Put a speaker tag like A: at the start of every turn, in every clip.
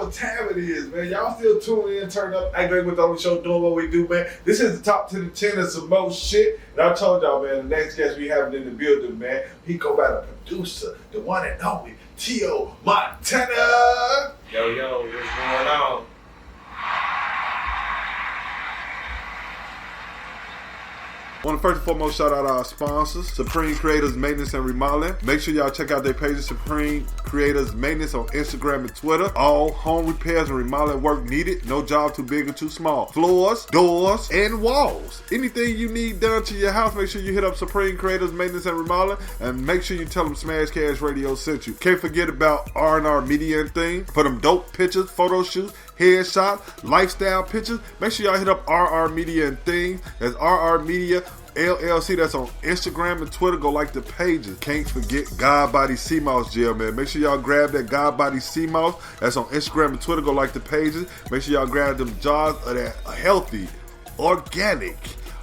A: what time it is, man. Y'all still tuning in, turn up, act like with the only show doing what we do, man. This is the top 10 of 10 and some more shit. And I told y'all, man, the next guest we having in the building, man, he go by the producer, the one and only Tio Montana.
B: Yo, what's going on?
A: I want to first and foremost shout out our sponsors, Supreme Creators Maintenance and Remodeling. Make sure y'all check out their pages, Supreme Creators Maintenance on Instagram and Twitter. All home repairs and remodeling work needed. No job too big or too small. Floors, doors, and walls. Anything you need done to your house, make sure you hit up Supreme Creators Maintenance and Remodeling, and make sure you tell them Smash Cash Radio sent you. Can't forget about R&R Media and Things for them dope pictures, photo shoots, headshot, lifestyle pictures. Make sure y'all hit up RR Media and Things. That's RR Media LLC. That's on Instagram and Twitter. Go like the pages. Can't forget God Body Sea Moss Gel, man. Make sure y'all grab that God Body Sea Moss. That's on Instagram and Twitter. Go like the pages. Make sure y'all grab them jars of that healthy, organic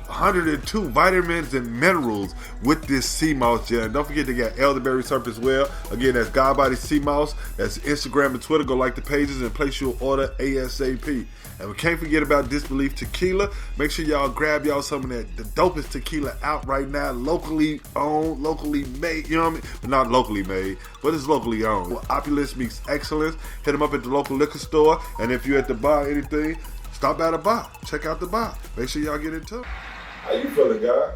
A: 102 vitamins and minerals with this sea moss gel. And don't forget they got elderberry syrup as well. Again, that's God Body Sea Moss. That's Instagram and Twitter. Go like the pages and place your order ASAP. And we can't forget about Disbelief Tequila. Make sure y'all grab y'all some of that, the dopest tequila out right now. Locally owned, locally made, you know what I mean? But not locally made, but it's locally owned. Well, opulence meets excellence. Hit them up at the local liquor store. And if you're at the bar, anything, stop by the bar. Check out the bar. Make sure y'all get into it. How you feeling, guy?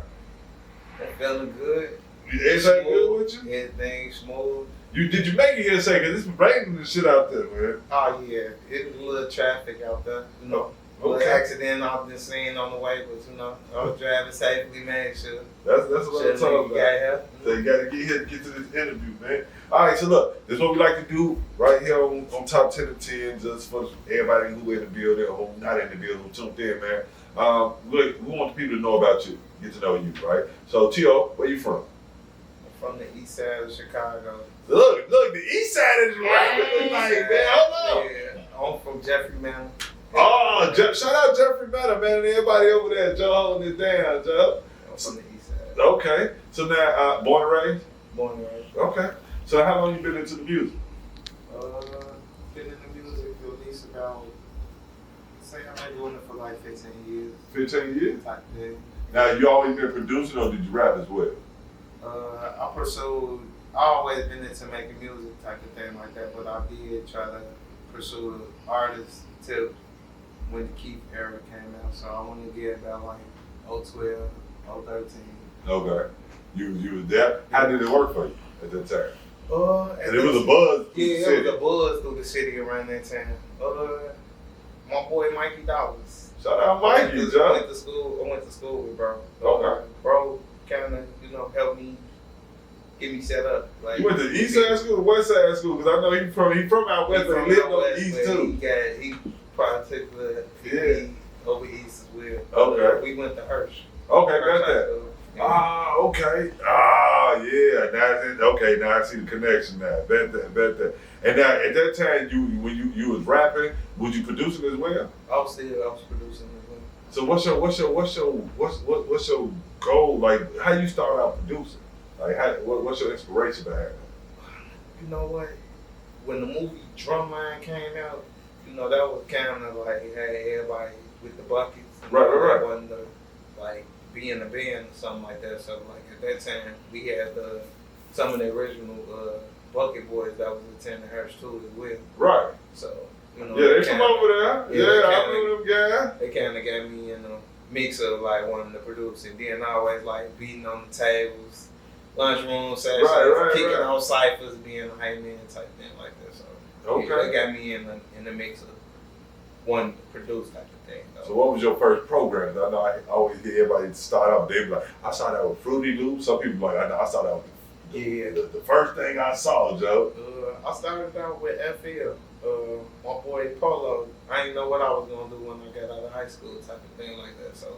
B: I'm feeling good.
A: Everything good with you?
B: Everything smooth.
A: Did you make it here second? Cause it's raining and shit out there, man.
B: Oh yeah, it was a little traffic out there. You know, a little accident I've been seeing on the way, but you know, I was driving safely, man. Sure.
A: That's what I'm talking about. So you gotta get here to get to this interview, man. All right, so look, this is what we like to do right here on Top 10 of 10, just for everybody who in the building or who not in the building, who tuned in, man. Look, we want the people to know about you, get to know you, right? So, Tio, where you from?
B: I'm from the east side of Chicago.
A: Look, the east side is right. Like, man, hold on.
B: Yeah, I'm from Jeffrey Manor.
A: Oh, shout out Jeffrey Manor, man, and everybody over there. Joe holding it down, Joe.
B: I'm from the east side.
A: Okay, so now, born and raised?
B: Born and raised.
A: Okay, so how long you been into the music?
B: Been in the music for at least about, say I've been doing it for like 15 years.
A: 15 years?
B: Type thing.
A: Now, you always been producing or did you rap as well?
B: I always been into making music type of thing like that, but I did try to pursue the artist till when the Keith era came out. So I want to get about like 012, 013.
A: Okay. You was there? How did it work for you at that time? And it was a buzz.
B: Yeah, it was a buzz through the city around that time. My boy Mikey Dollars.
A: Shout out Mikey, John.
B: I went to school with bro.
A: Okay.
B: Bro kind of, helped me, get me set up. Like,
A: you went to East Side School or West Side School? Because I know he from out West, but he lived on the East too.
B: He probably took the over East as well.
A: Okay.
B: We went to Hirsch.
A: Okay, got that. Okay. Yeah. Now I see the connection now. Bet that. And now at that time, when you was rapping, was you producing as well?
B: I was producing as well.
A: So what's your goal? Like, how you start out producing? Like, what's your inspiration behind it?
B: You know what? When the movie Drumline came out, that was kind of like, hey, everybody with the buckets.
A: Right.
B: Wasn't like be in a band or something like that. So like at that time, we had some of the original Bucket Boys that was attending Hirsch too as well.
A: Right.
B: So
A: they come over there. Yeah, I know them guys.
B: They kind of got me in a mix of like wanting to produce, and then always like beating on the tables, lunchroom sessions, kicking out ciphers, being a hype man type thing like that. So they got me in the mix of wanting to produce type of thing. Though.
A: So what was your first program? I know I always hear everybody start out. They be like, I started out with Fruity Loops. Some people like, I know I started out with the first thing I saw, Joe.
B: I started out with FL. My boy Polo. I didn't know what I was gonna do when I got out of high school, type of thing like that. So,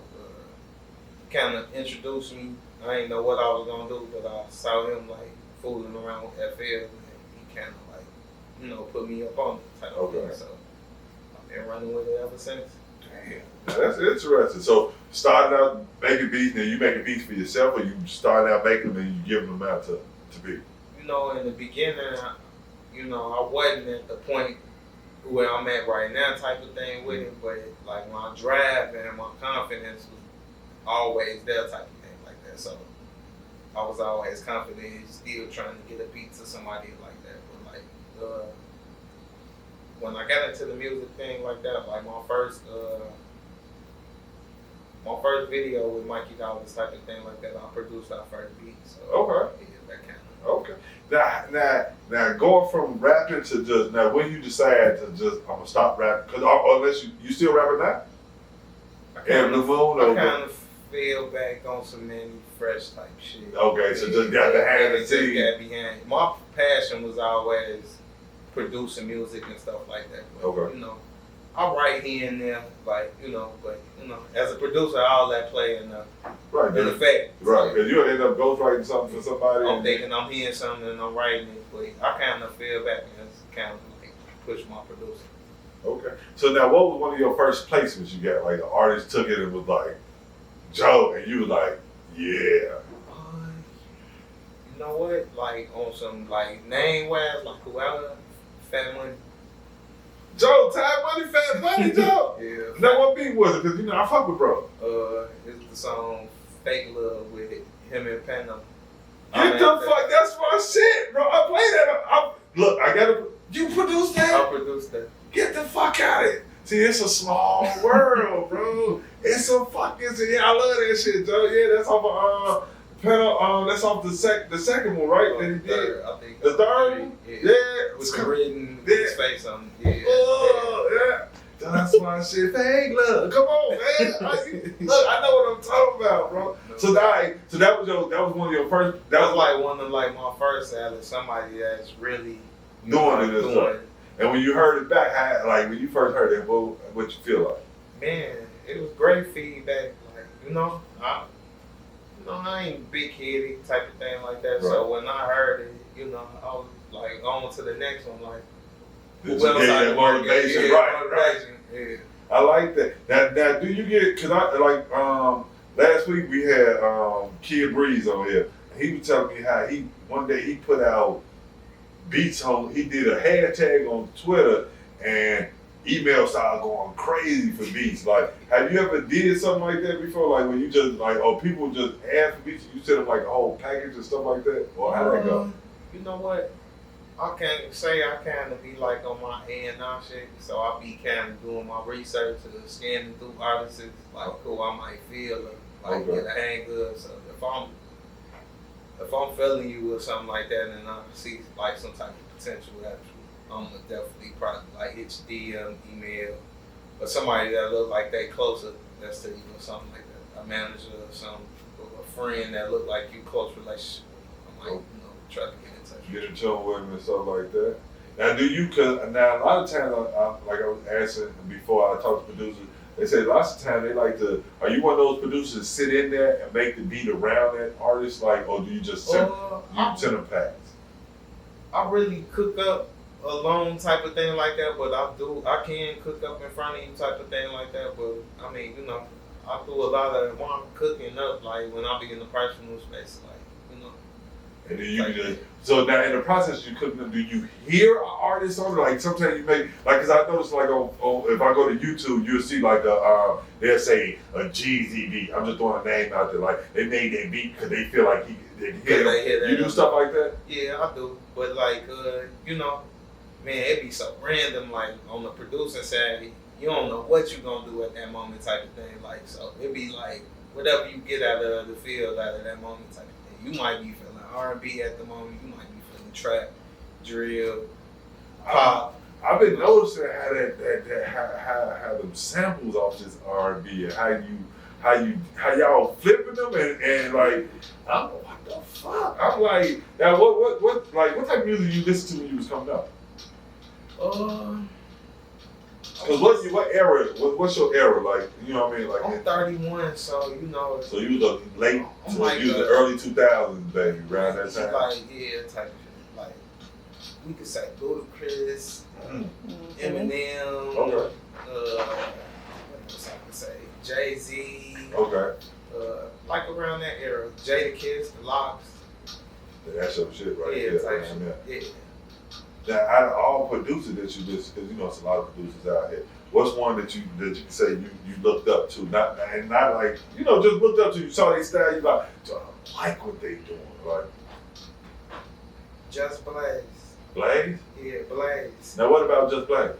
B: kind of introduced me. I didn't know what I was gonna do, but I saw him like fooling around with FL, and he kind of like, put me up on it type of thing. So, I've been running with it ever since.
A: Damn, that's interesting. So, starting out making beats, and you making beats for yourself, or you starting out making them and you giving them out to people?
B: In the beginning, I wasn't at the point where I'm at right now type of thing with it, but like my drive and my confidence was always there type of thing like that. So I was always confident, still trying to get a beat to somebody like that. But like when I got into the music thing like that, like my first video with Mikey Dollars type of thing like that, I produced our first beat. So
C: Okay.
B: yeah, that kind of.
C: Okay. Now, going from rapping to just now, when you decide to just I'm gonna stop rapping, because unless you still rapping now, and the moon,
B: I kind of fell back on some Manny Fresh type shit.
C: Okay, so just got the hand and
B: just
C: see.
B: got behind. My passion was always producing music and stuff like that. But,
C: Okay.
B: you know, I write here and there, like, you know, but, you know, as a producer, all that play in
C: Right.
B: the effect.
C: Right, because you'll end up ghostwriting something for somebody.
B: I'm thinking I'm hearing something and I'm writing it, but I kind of fell back and it's kind of like push my producer.
C: Okay. So now, what was one of your first placements you got? Like, the artist took it and was like, Joe, and you was like, yeah.
B: You know what? Like, on some, like, name-wise, like, whoever, Fat Money.
C: Joe, Time Money, Fat Money, Joe.
B: Yeah.
C: Now, what beat was it? Because, you know, I fuck with bro.
B: It's the song Fake Love with him and Pano.
C: Get the fuck, that's my shit, bro. I play that. Look, I gotta, you produced that?
B: I produced that.
C: Get the fuck out of it. See, it's a small world, bro. It's a fucking, yeah, I love that shit, Joe. Yeah, that's off of, Pano, that's off the second one, right? That he did.
B: I think.
C: The third one? Yeah.
B: With the written with his face on it. Yeah.
C: Oh, yeah. That's my shit. Fake love. Come on, man. Look, I know what I'm talking about, bro. So that was one of your first.
B: That was like one of like my first albums. Somebody that's really
C: doing it. And when you heard it back, when you first heard it, what you feel like?
B: Man, it was great feedback. Like I ain't big headed type of thing like that. Right. So when I heard it, I was like on to the next one. Like,
C: motivation, right.
B: Yeah.
C: I like that. Now, do you get? Cause last week we had Kid Breeze on here. He was telling me how one day he put out beats on. He did a hashtag on Twitter and email started going crazy for beats. Like, have you ever did something like that before? Like when you just people just ask for beats, you send them like a whole package and stuff like that, or how'd that go?
B: You know what? I can't say I kind of be like on my A&R shit, so I be kind of doing my research and scanning through artists like who I might feel get a hang of. So if I'm feeling you or something like that, and I see like some type of potential, I'm gonna definitely probably like hit your DM, email, or somebody that look like they closer, that's to you or something like that, a manager or something, or a friend that look like you close relationship. I might try to get in touch.
C: Get in tune with them and stuff like that. Now, cause now a lot of times, like I was asking before I talked to producers, they say lots of times they like to, are you one of those producers that sit in there and make the beat around that artist, like, or do you just send them packs?
B: I really cook up alone type of thing like that, but I can cook up in front of you type of thing like that, but I mean, I do a lot of when I'm cooking up, like when I be in the personal space, like,
C: And do you so now in the process you cooking them, do you hear an artist on it? Like sometimes you make, like, cause I noticed like if I go to YouTube, you'll see like they'll say a Jeezy beat. I'm just throwing a name out there. Like they made that beat because they feel like they hear that. You do stuff like that?
B: Yeah, I do. But like, man, it be so random. Like on the producing side, you don't know what you gonna do at that moment type of thing. Like, so it be like whatever you get out of the field out of that moment type of thing. You might be feeling R&B at the moment. You might be feeling trap, drill, pop.
C: I've been noticing how them samples off this R&B and how y'all flipping them and like I'm like, what the fuck? I'm like, now what type of music you listen to when you was coming up? Cause what era? What's your era like? You know what I mean? Like
B: I'm 31, so
C: So you was the late, you was the early 2000s, baby, around that time.
B: Like type of shit. Like we could say Ludacris, Eminem.
C: Okay.
B: What else I could say? Jay-Z.
C: Okay.
B: Like around that era, Jadakiss, the Locks.
C: That's some shit right there.
B: Type shit. Yeah.
C: Now, out of all producers that you listen, because you know it's a lot of producers out here. What's one that you can say you looked up to, not like just looked up to, you saw their style, you like, I like what they doing, like
B: Just Blaze.
C: Blaze?
B: Yeah, Blaze.
C: Now what about Just Blaze?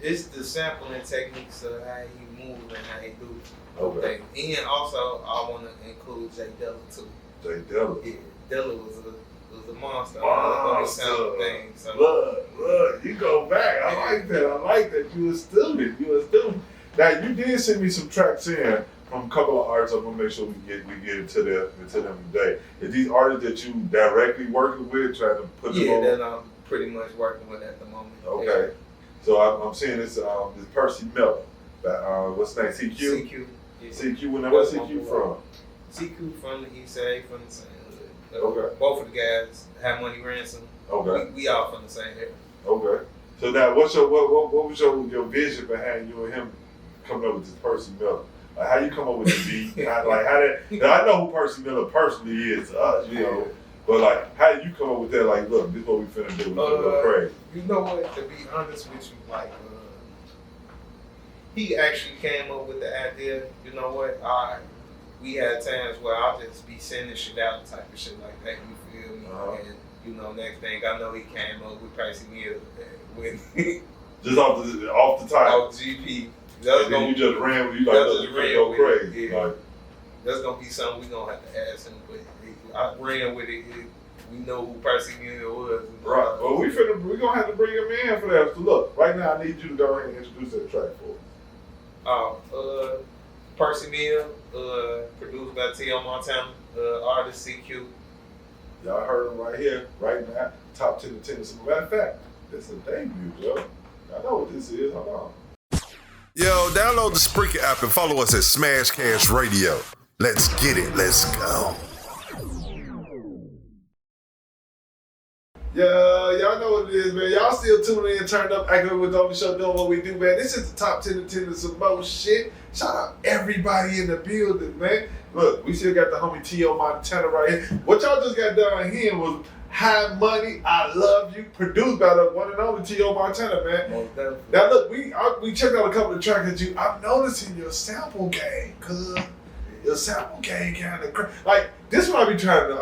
B: It's the sampling techniques of how he move and how he do
C: Okay.
B: things. And also I want to include Jay Dilla too.
C: Jay Dilla.
B: Yeah, Dilla was a monster.
C: Monster.
B: Thing, so.
C: Look, you go back. I like that. You a student. Now you did send me some tracks in from a couple of artists. I'm gonna make sure we get into them today. Is these artists that you directly working with, trying to put them on?
B: Yeah, that I'm pretty much working with at the moment.
C: Okay.
B: Yeah.
C: So I'm seeing this Percy Miller. What's his name? CQ?
B: CQ. Yeah.
C: CQ, where's CQ from?
B: CQ from the East Side, from the same hood.
C: Okay.
B: Both of the guys have Money Ransom.
C: Okay.
B: We all from the same area.
C: Okay. So now, what was your vision behind you and him coming up with this Percy Miller? Like, how you come up with the beat? Now, I know who Percy Miller personally is to us, you know. But like, how did you come up with that? Like, look, this is what we finna do. We finna go crazy.
B: You know what? To be honest with you, like, he actually came up with the idea. You know what? We had times where I'll just be sending shit out, type of shit like that. You feel me? And next thing I know, he came up with Percy Miller with
C: just off the title.
B: Off GP.
C: And then you just ran with you like, look, you go crazy.
B: Yeah. Like, that's gonna be something we gonna have to ask him. But I ran with it. We know who Percy Miller was.
C: Right. Well, we gonna have to bring him in for that. So look, right now I need you to go ahead and introduce that track for us.
B: Percy Miller, produced by Tio Montana, artist CQ.
C: Y'all heard him right here, right now. Top 10 to 10. As a matter of fact, this is a debut, yo. I know what this is. Hold on.
A: Yo, download the Spreaker app and follow us at Smashcast Radio. Let's get it. Let's go.
C: Yeah, y'all know what it is, man. Y'all still tuning in, turned up, acting with the only show doing what we do, man. This is the top 10 to 10 of some more shit. Shout out everybody in the building, man. Look, we still got the homie Tio Montana right here. What y'all just got done here was High Money, I Love You, produced by the one and only Tio Montana, man.
B: Most definitely.
C: Now look, we checked out a couple of tracks that I'm noticing your sample game, cuz your sample game kind of crazy. Like, this is what I be trying to,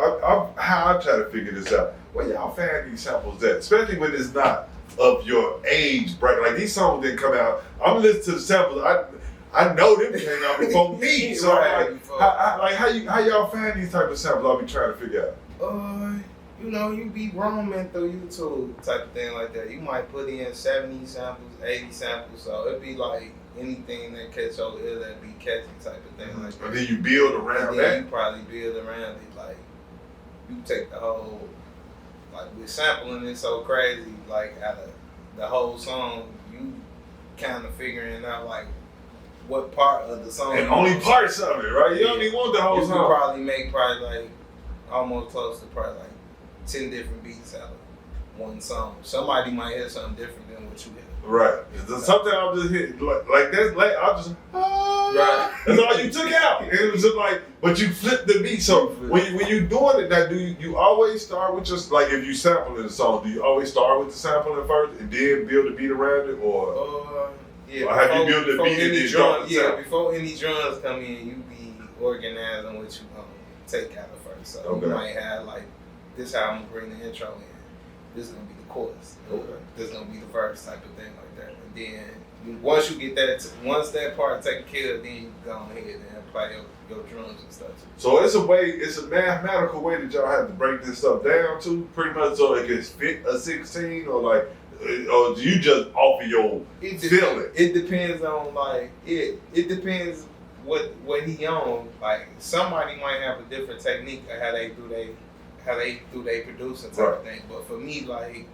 C: how I try to figure this out. Where y'all find these samples at? Especially when it's not of your age bracket. Like, these songs didn't come out. I'm listening to the samples. I know them came out before me. So how y'all find these type of samples? I'll be trying to figure out.
B: You be roaming through YouTube type of thing like that. You might put in 70 samples, 80 samples, so it'd be like anything that catch your ear that be catchy type of thing like that.
C: And then you build around
B: and
C: that?
B: then you probably build around it. Like, you take the whole, like, with sampling it so crazy, like, out of the whole song, you kind of figuring out, like, what part of the song.
C: And only parts of it, right? You don't even want the whole
B: you
C: song.
B: You probably make like almost close to probably like 10 different beats out of one song. Somebody might hear something different than what you hear.
C: Right. Something I'll just hit like that's like I'll just
B: right.
C: That's all you took out. And it was just like, but you flipped the beat. So when you doing it, now do you always start with just like if you sample in a song, do you always start with the sampling first and then build a beat around it, or
B: yeah?
C: Or have you built the beat and then drop the sample?
B: Before any drums come in, you be organizing what you take out of first. So you might have like, this how I'm gonna bring the intro in. This is gonna be the chorus. This is gonna be the verse type of thing like that. And then once you get that, once that part taken care of, then you go ahead and play your drums and stuff too.
C: So it's a mathematical way that y'all have to break this stuff down too, pretty much, so it can fit a 16, or like, or do you just offer your feeling?
B: It depends on like it depends what he on. Like, somebody might have a different technique of how they do they producing type of thing. But for me, like,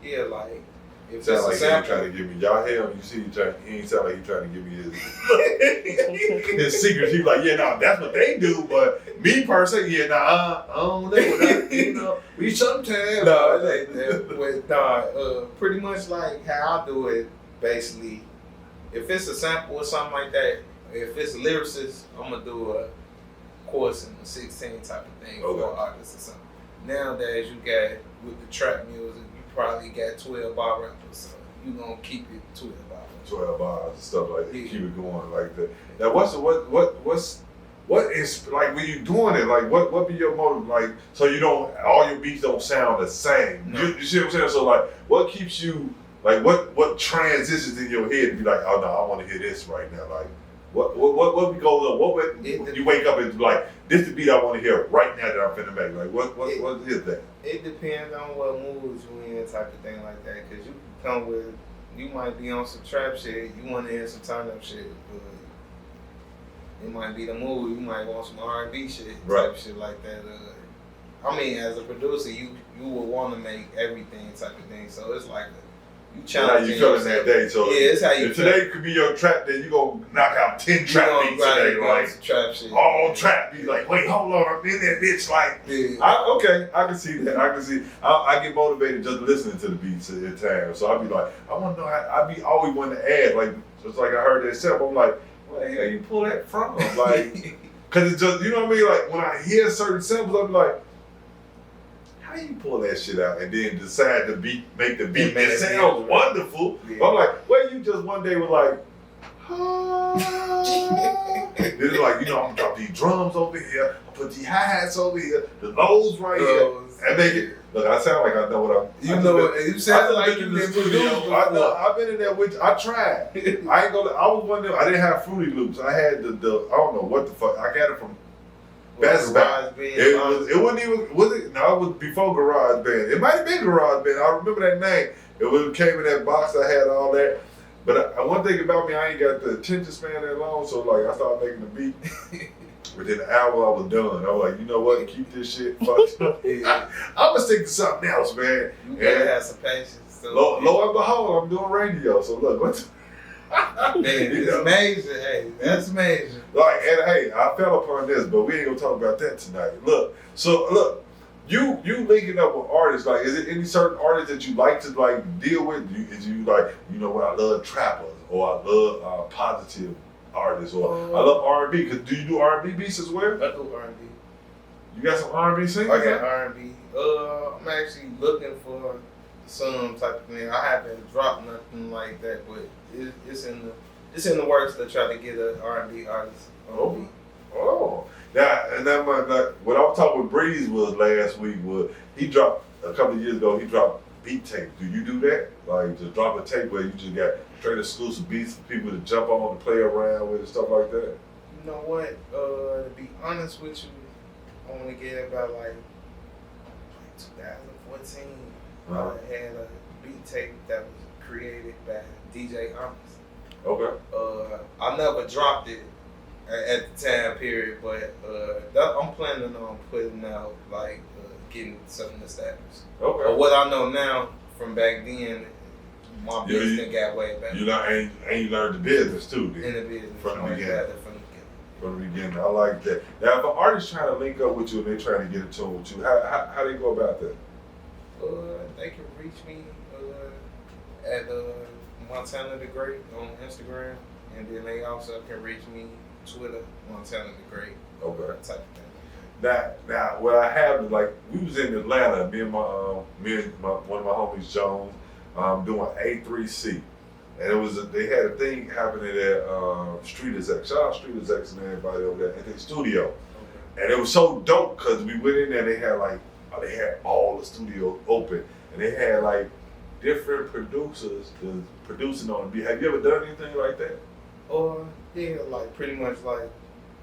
B: like, if
C: sound
B: it's
C: like
B: a sample,
C: trying to give me y'all hell. You see, he ain't sound like he trying to give me his secrets. He's like, that's what they do. But me personally, I don't know. We sometimes
B: pretty much like how I do it. Basically, if it's a sample or something like that, if it's lyricist, I'm gonna do a course in a 16 type of thing for artists or something. nowadays you got with the trap music, you probably got 12 bar rappers, so you gonna keep it 12 bars.
C: 12 bars and stuff like that. Keep it going like that. Now, what is like when you doing it? Like, what be your motive? Like, so you don't all your beats don't sound the same.
B: No.
C: You see what I'm saying? So like, what keeps you like what transitions in your head to be like, oh no, I want to hear this right now. Like, what goes on? What you wake up and be like, this the beat I want to hear right now that I'm finna make. Like, what is that?
B: It depends on what moods you in, type of thing like that. Cause you come with, you might be on some trap shit, you want to hear some turn up shit, but it might be the mood. You might want some R&B shit, type shit like that. I mean, as a producer, you would want to make everything type of thing. So it's like you challenge.
C: How you feeling that day? So
B: yeah, it's how you.
C: If today could be your trap day, you gonna knock out 10 trap beats today, like
B: trap shit.
C: All trap beats. Like, wait, hold on, I'm in that bitch. Like,
B: yeah.
C: I can see that. I can see. I get motivated just listening to the beats at times. So I be like, I want to know how. I be always wanting to add. Like, just like I heard that sample, I'm like, where the hell you pull that from? Like, cause it's just, you know what I mean? Like when I hear certain samples, I'm like, how you pull that shit out and then decide to make the beat? It sounds wonderful.
B: Yeah.
C: But I'm like, well, you just one day was like, it's like, you know, I'm gonna drop these drums over here, I put these hi-hats over here, the lows right here, and make it. Look, I sound like I know what I'm.
B: You sound like you've been producing.
C: I've been in there with. I tried. I ain't gonna. I was one of them. I didn't have Fruity Loops. I had the. I don't know what the fuck. I got it from Best Buy. It wasn't even. Was it? No, it was before Garage Band. It might have been Garage Band. I remember that name. It came in that box. I had all that. But one thing about me, I ain't got the attention span that long. So like, I started making the beat. Within an hour, I was done. I was like, you know what? Keep this shit fucked up. I'm gonna stick to something else, man.
B: You gotta have some patience. So
C: lo and behold, I'm doing radio. So look, what's
B: man, it's amazing. Hey, that's amazing.
C: Like, and hey, I fell upon this, but we ain't gonna talk about that tonight. Look, you linking up with artists. Like, is it any certain artists that you like to like deal with? Is you like, you know what? I love trappers, or I love positive artists, or I love R&B. Cause do you do R&B beats as well?
B: I do R&B.
C: You got some R&B singers?
B: I got R&B. I'm actually looking for some type of thing. I haven't dropped nothing like that, but it's in the works to try to get an R&B artist on the beat.
C: Oh, now and that what I was talking with Breeze was last week was he dropped a couple of years ago. He dropped beat tape. Do you do that? Like just drop a tape where you just got straight exclusive beats for people to jump on to play around with and stuff like that?
B: You know what? To be honest with you, I want to get about like 2014.
C: Uh-huh.
B: I had a beat tape that was created by DJ Amos.
C: Okay.
B: I never dropped it at the time period, but I'm planning on putting out like getting something established.
C: Okay.
B: But what I know now from back then, my business got way better.
C: You learned the business too, then.
B: In the business
C: from the beginning.
B: From the beginning.
C: I like that. Now, if an artist trying to link up with you and they trying to get in tune with you, how they go about that?
B: They can reach me at Montana the Great on Instagram, and then they also can reach me Twitter, Montana the Great.
C: Okay.
B: Type of thing.
C: Now, what I have, like, we was in Atlanta, me and one of my homies, Jones, doing A3C. And they had a thing happening at Street Exec. Shout out Street Execs and everybody over there at their studio. Okay. And it was so dope because we went in there, they had all the studios open. And they had like different producers producing on the beat. Have you ever done anything like that?
B: Yeah, like pretty much like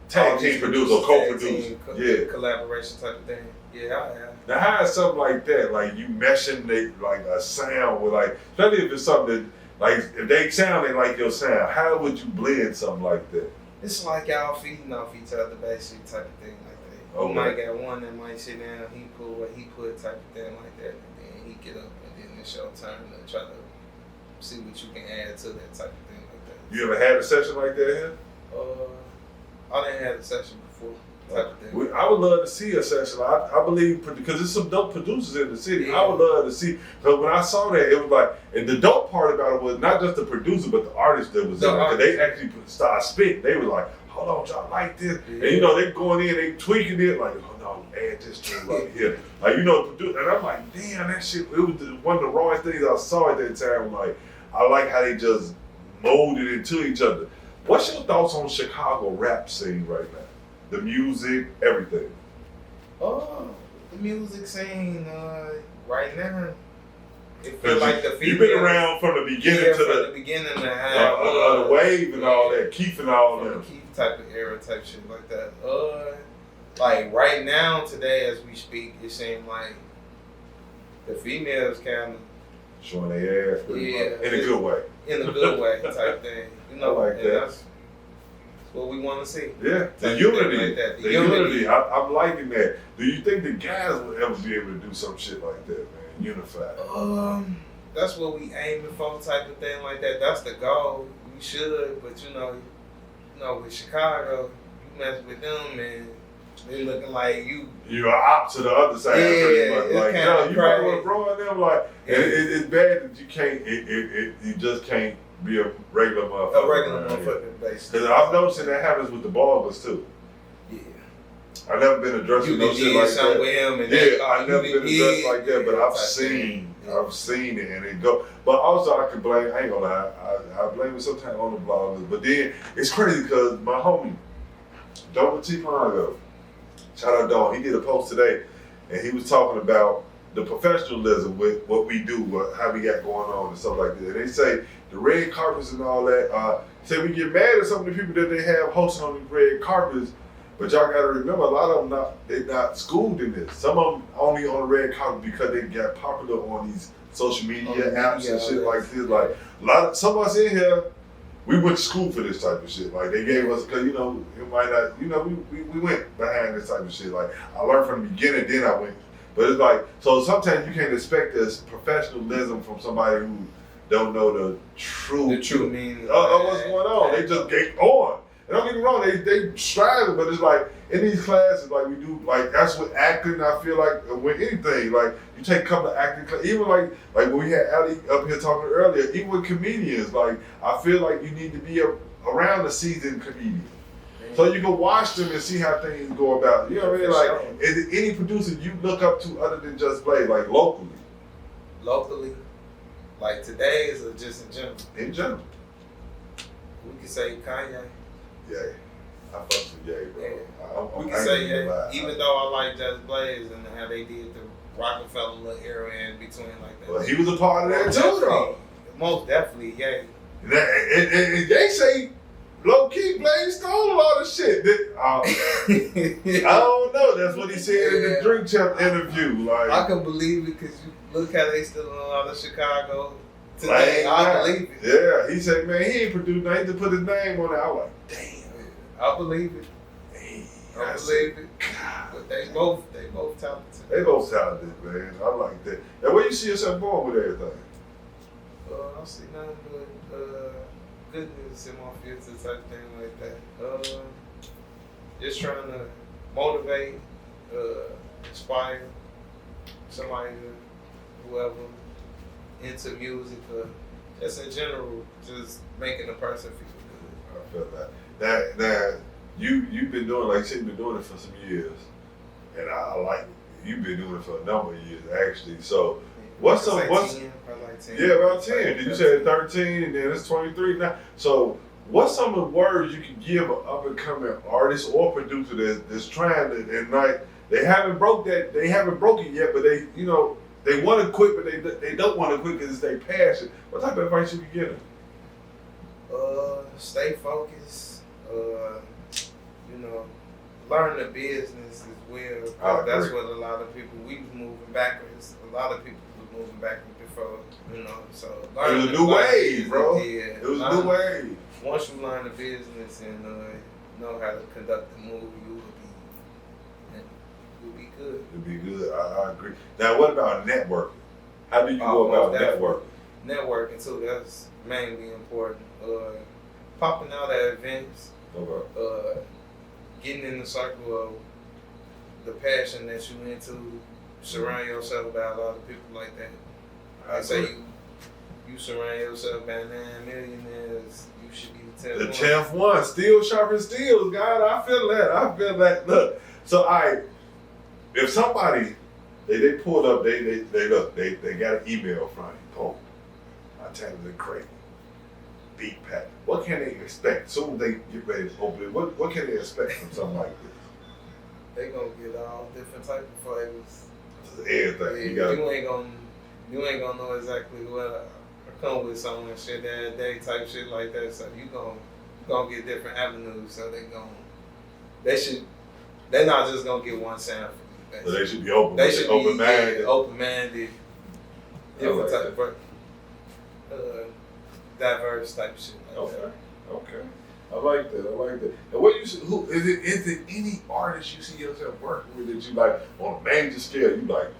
C: tag team producer or co-producer. Yeah.
B: Collaboration type of thing. Yeah, I have.
C: Now how is something like that? Like you meshing like a sound with like, especially if it's something that, like if they sound like your sound, how would you blend something like that?
B: It's like y'all feeding off each other, basic type of thing like that.
C: Okay.
B: You might got one that might sit down, he pull what he put type of thing like that, and then he get up and then it's your turn to try to see what you can add to that type of thing like that.
C: You ever had a session like that here?
B: I didn't have a session before. Type of thing.
C: I would love to see a session. I believe, because there's some dope producers in the city. Yeah. I would love to see. Because when I saw that, it was like, and the dope part about it was not just the producer, but the artist that was in it. They actually started spitting. They were like, hold on, y'all like this? Yeah. And you know, they going in, they tweaking it, like, oh no, oh, add this to it right here. Like, you know, and I'm like, damn, that shit, it was one of the rawest things I saw at that time. Like, I like how they just molded into each other. What's your thoughts on Chicago rap scene right now? The music, everything.
B: Oh, the music scene right now. It feels like the
C: you've been around from the beginning to
B: the beginning of
C: the wave and all that, Keith and all that.
B: Keith type of era type shit like that. Like right now, today as we speak, it seems like the females kind of
C: showing their ass, in a good way.
B: In a good way type thing. You know,
C: I like that.
B: That's what we want to see.
C: Yeah, the unity.
B: Like that.
C: The unity. I'm liking that. Do you think the guys will ever be able to do some shit like that, man? Unified.
B: That's what we aiming for, type of thing like that. That's the goal. We should, but you know, with Chicago, you mess with them and they looking like
C: you're op to the other side. Pretty much. Like, yo, you might want to grow in them. Like, and it's bad that you can't. You just can't be a regular motherfucker.
B: A regular motherfucker, basically.
C: Because I'm noticing that happens with the ballers too. Yeah. I've never been addressing no shit like that.
B: With him and
C: I've never been addressed like that, but I've seen it and it go. But also I ain't gonna lie, I blame it sometimes on the bloggers. But then it's crazy because my homie, Don T. Pongo, shout out Don, he did a post today and he was talking about the professionalism with what we do, how we got going on and stuff like that. And they say the red carpets and all that, say we get mad at some of the people that they have hosting on these red carpets. But y'all gotta remember, a lot of them they're not schooled in this. Some of them only on the red carpet because they got popular on these social media apps and shit like this. Like some of us in here, we went to school for this type of shit. Like they gave us, cause it might not, we went behind this type of shit. Like I learned from the beginning, then I went. But it's like, so sometimes you can't expect this professionalism from somebody who don't know the true
B: meaning
C: of what's going on. They just get on. And don't get me wrong, they strive, but it's like in these classes, like we do, like that's what acting. I feel like with anything, like you take a couple of acting classes, even like when we had Ali up here talking earlier, even with comedians, like I feel like you need to be around a seasoned comedian, so you can watch them and see how things go about. You know what I mean? Like, is there any producer you look up to other than Just Blaze, like locally?
B: Locally, like today is just in general.
C: In general,
B: we could say Kanye.
C: Yeah, I fuck with Ye, bro.
B: Yeah. We can say Ye, even though I like Just Blaze and how they did the Rockefeller little era in between like that.
C: Well, he was a part of that too, though.
B: Most definitely, Ye.
C: And they say low key Blaze stole a lot of shit. I don't know. That's what he said in the Drink Champ interview. Like
B: I can believe it because you look how they still in a lot of Chicago today. I believe it.
C: Yeah, he said, man, he ain't produced nothing to put his name on it. I was like, damn.
B: I believe it. I believe it. But they both talented.
C: They both talented, man. I like that. Now, where you see yourself going with everything?
B: I see nothing but goodness in my future type thing like that. Just trying to motivate, inspire somebody, whoever, into music, or just in general, just making a person feel good.
C: I feel that. Now, you've been doing, like you said, you've been doing it for some years, and I like it. You've been doing it for a number of years, actually. So, what's 10, yeah, about 10. Did you say 13, and then it's 23 now? So, what's some of the words you can give an up and coming artist or producer that's trying to, and like they haven't broke it yet, but they want to quit, but they don't want to quit because it's their passion. What type of advice you can give them?
B: Stay focused. Learn the business as well. That's what a lot of people, we was moving backwards. A lot of people was moving backwards before, so
C: it was a new wave, bro.
B: Yeah,
C: it was a new wave.
B: Once you learn the business and know how to conduct the move, you'll be good.
C: You'll be good. I agree. Now, what about networking? How do you go about networking?
B: Networking too. That's mainly important. Popping out at events.
C: Okay.
B: Getting in the circle of the passion that you into. Surround yourself by a lot of people like that. I say you surround yourself by 9 millionaires. You should be the 10th one.
C: Still sharp as steel, God. I feel that. Look, so if somebody they pulled up, they look, they got an email from you. Oh, my talented creator, beat pack. What can they expect? Soon as they get ready to open it, what can they expect from something like this?
B: They gonna get all different type of flavors.
C: Everything.
B: Yeah, you ain't gonna know exactly what I come with someone shit that day type shit like that. So you gonna get different avenues. So they're not just gonna get one sound from you.
C: So they should be open.
B: They should be
C: open-minded.
B: Open-minded. Different
C: like
B: type of diverse type of shit. Like
C: Okay.
B: that.
C: Okay. I like that. And what who is it any artist you see yourself working with that you like on a major scale? You like,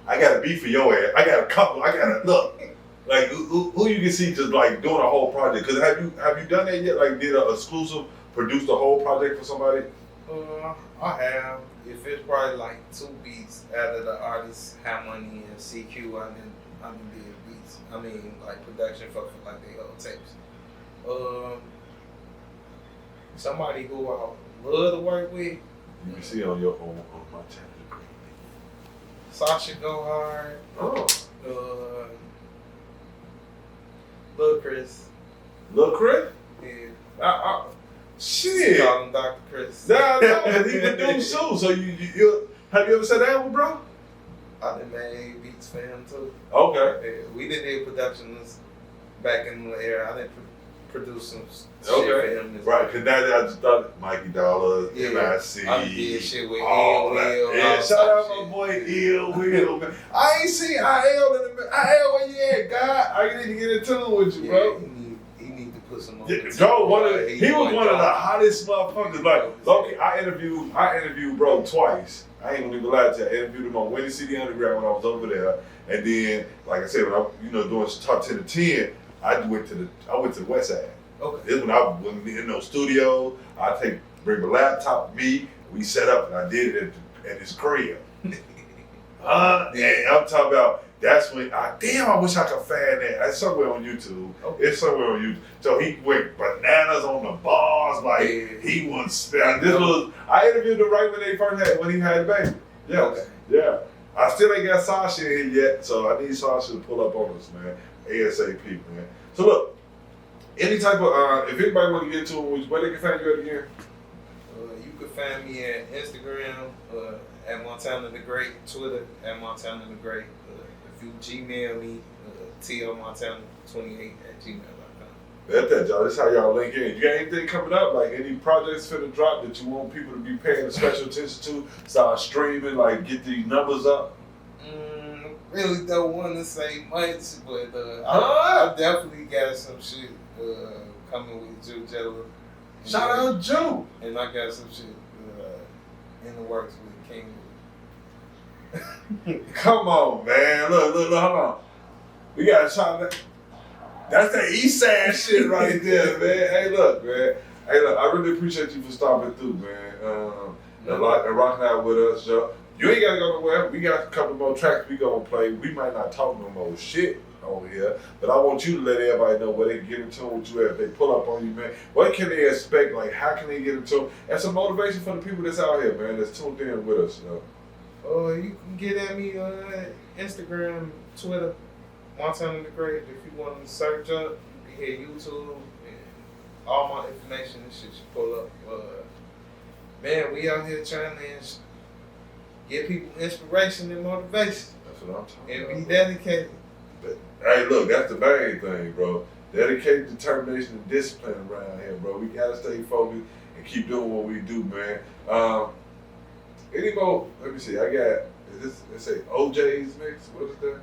C: I got a beat for your ass. I got a couple. I got a look. Like who you can see just like doing a whole project? Cause have you done that yet? Like did an exclusive, produced a whole project for somebody?
B: I have. If it's probably like 2 beats out of the artists Have Money and CQ, I didn't did beats. I mean like production for like they old tapes. Somebody who I love to work with.
C: You can see on my channel.
B: Sasha Go Hard.
C: Oh.
B: Lil Chris.
C: Lil Chris?
B: Yeah.
C: Shit.
B: Call him Dr. Chris.
C: Nah, he produced too. So you have you ever sat down with bro?
B: I done made beats for him too.
C: Okay.
B: Yeah, we did productions back in the era. I didn't produce some shit
C: Okay.
B: for him.
C: Right, cause that I just thought Mikey Dollars,
B: Yeah.
C: MIC,
B: I did shit with
C: all
B: Ill
C: that.
B: Will.
C: Yeah,
B: all
C: shout out
B: type
C: my
B: shit.
C: boy Ill Will, man. I ain't seen IL in a minute. IL, where you at, God? I need to get in tune with you, bro.
B: He need to put some on.
C: Yeah,
B: the
C: bro,
B: TV.
C: he was one of the hottest motherfuckers. Like, Loki, I interviewed bro twice. I ain't gonna even lie to you. I interviewed him on Windy City Underground when I was over there, and then, like I said, when I doing top 10 to 10, I went to the West Side.
B: Okay.
C: This when I was in no studio. I bring my laptop, we set up, and I did it at his crib. And I'm talking about. That's when I wish I could find that. It's somewhere on YouTube.
B: Okay.
C: It's somewhere on YouTube. So he went bananas on the bars, like he was spelling. I interviewed him right when he had the baby. Yeah.
B: Okay.
C: Yeah. I still ain't got Sasha in here yet, so I need Sasha to pull up on us, man. ASAP, man. So look, any type of if anybody want to get to him, where they can find you at again?
B: You can find me at Instagram at Montana the Great, Twitter at Montana the Great. If you Gmail me, Tio Montana 28@gmail.com.
C: That's that, y'all. That's how y'all link in. You got anything coming up? Like any projects finna drop that you want people to be paying special attention to? Start streaming, like get these numbers up?
B: Really don't want to say much, but I definitely got some shit coming with Jew Jello.
C: Shout out Jew!
B: And I got some shit in the works with King.
C: Come on, man. Look, hold on. We gotta try that. That's the East Side shit right there, man. Hey, look, man. Hey, look, I really appreciate you for stopping through, man. And rocking out with us, yo. You ain't gotta go nowhere. We got a couple more tracks we gonna play. We might not talk no more shit on here, but I want you to let everybody know where they can get in tune with you at. If they pull up on you, man, what can they expect? Like, how can they get in tune? And some motivation for the people that's out here, man, that's tuned in with us, you know.
B: You can get at me on Instagram, Twitter, Montana the Great. If you want to search up, you can hit YouTube and all my information and shit should pull up. Man, we out here trying to give people inspiration and motivation.
C: That's what I'm talking about.
B: And be dedicated.
C: But, hey, look, that's the main thing, bro. Dedicated, determination, and discipline around here, bro. We gotta stay focused and keep doing what we do, man. Any more? Let me see. I got. It say OJ's mix. What is that?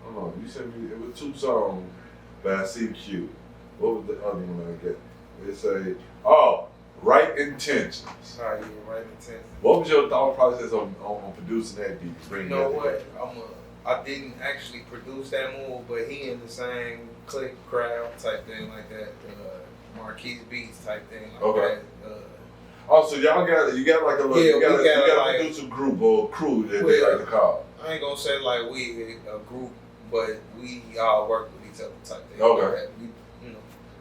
C: Hold on. You sent me. It was 2 songs by CQ. What was the other one I got? It say, Right Intentions.
B: Sorry, right intent.
C: What was your thought process on producing that beat?
B: You know what? I didn't actually produce that move, but he in the same click crowd type thing like that. Marquise Beats type thing like
C: Okay.
B: that.
C: So you got like a you got a producer group or crew that they like to call.
B: I ain't gonna say like we a group, but we all work with each other type thing.
C: Okay.
B: Like that.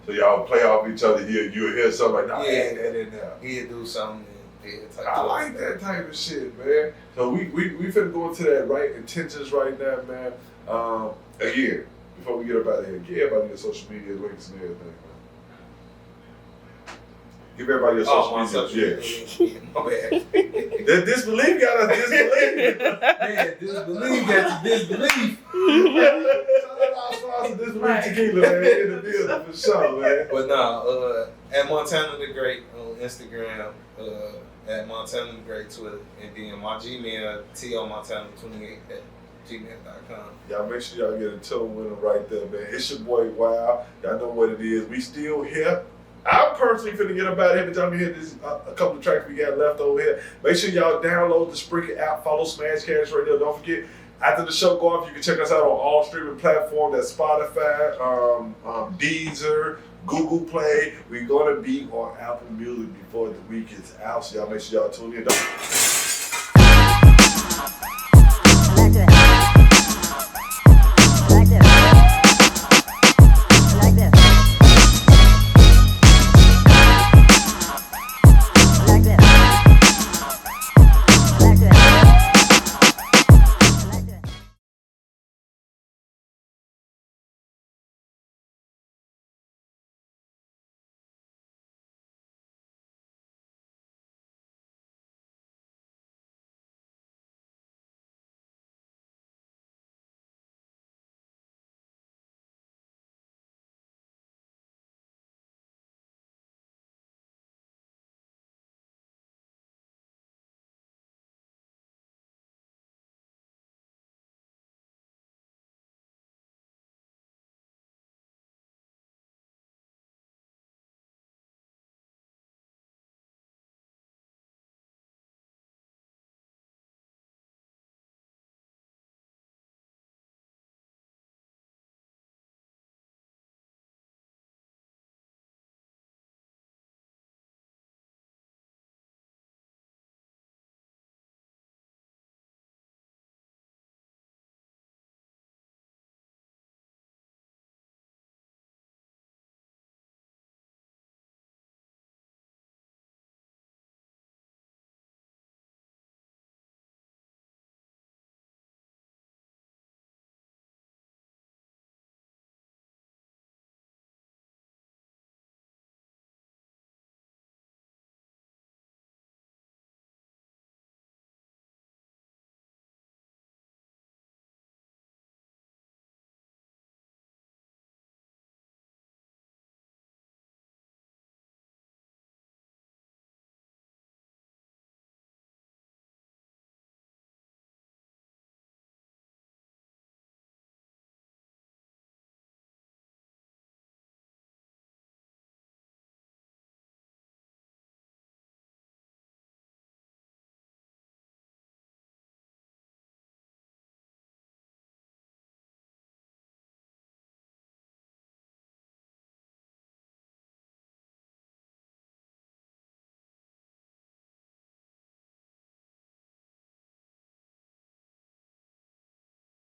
B: So
C: y'all play off each other. You'll hear something like, nah, add that in there.
B: He'll do something,
C: I like that type of shit, man. So we finna go into that right intentions right now, man. Again, before we get up out of here, give everybody your social media links and everything, man. Give everybody your social media. Yeah.
B: My bad.
C: That disbelief got us disbelieving.
B: Man, disbelief got you disbelief.
C: Shout out our sponsor, Disbelief Tequila, man, in the building for sure, man.
B: But nah, at Montana the Great on Instagram, at Montana the Great Twitter, and then my Gmail, Tio Montana 28 at gmail.com.
C: Y'all make sure y'all get in tune with them right there, man. It's your boy Wow. Y'all know what it is. We still here. I'm personally finna get up out of here, but y'all can hear this a couple of tracks we got left over here. Make sure y'all download the Spreaker app, follow Smash Cash Radio. Don't forget, after the show go off, you can check us out on all streaming platforms. That's Spotify, Deezer, Google Play. We're gonna be on Apple Music before the week is out, so y'all make sure y'all tune in.